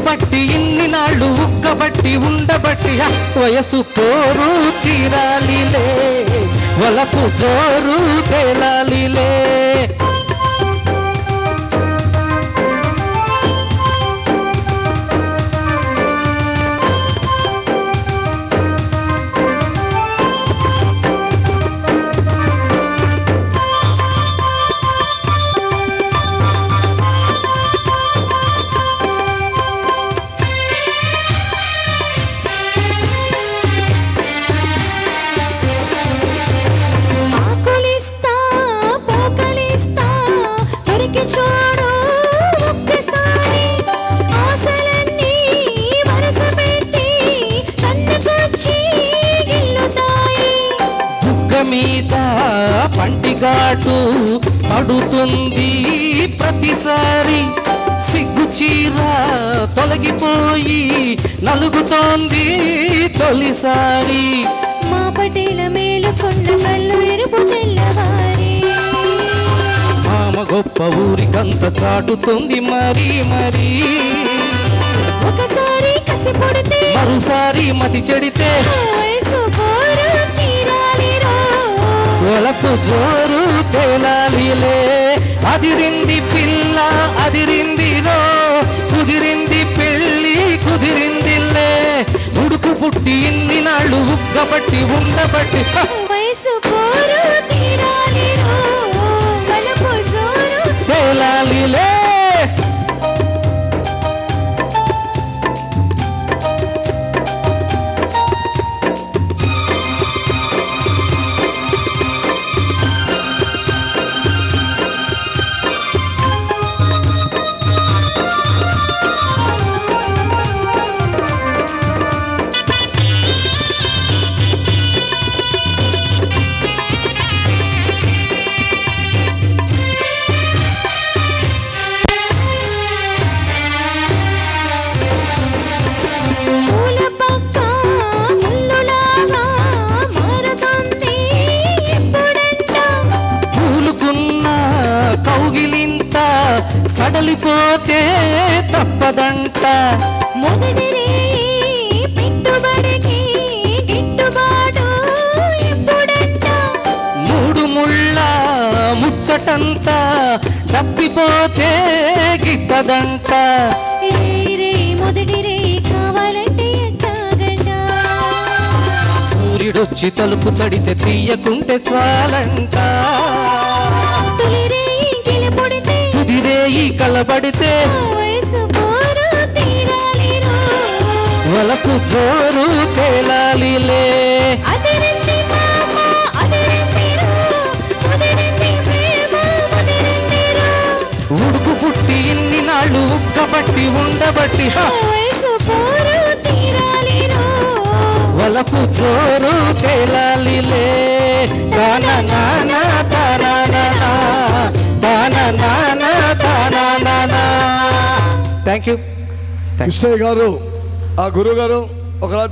బట్టి ఇన్ని నాళ్ళు ఉక్కబట్టి ఉండబట్టి వయసు కోరు తీరాలిలే వలపు జోరు తేలాలిలే మీద పంటిగాటు పడుతుంది ప్రతిసారి సిగ్గు చీర తొలగిపోయి నలుగుతోంది తొలిసారి మా పటేల మేలుకొండ కళ్ళు ఎరుపు తెల్లవారి మామ గొప్ప ఊరికంత చాటుతుంది మరి మరి ఒకసారి కసి పొడితే మరోసారి మతి చెడితే వలపు జోరు తేలాలిలే అదిరింది పిల్ల అదిరింది రో కుదిరింది పెళ్ళి కుదిరిందిలే ఉడుకు పుట్టి ఇన్ని నాళ్ళు ఉగ్గబట్టి ఉండబట్టి వయసు కోరు తీరాలిరో వలపు జోరు తేలాలిలే సడలిపోతే తప్పదంట మొదటి పెట్టుబడికి గిట్టుబాటు ఎప్పుడంట మూడు ముళ్ళ ముచ్చటంత తప్పిపోతే గిట్టదంట మొదటి రే కావాలంటే ఎట్టాగంట సూర్యుడొచ్చి తలుపు తడితే తీయకుంటే చాలంట కలబడితే వలపు జోరు తేలాలిలే ఉడుకు పుట్టి ఇన్ని నాళ్ళు ఉక్కబట్టి ఉండబట్టి వలపు జోరు తేలాలిలే తానా నానా తానా నానా తానా నానా తానా నానా. థ్యాంక్ యూ కృష్ణయ్య గారు ఆ గురువు గారు ఒకలా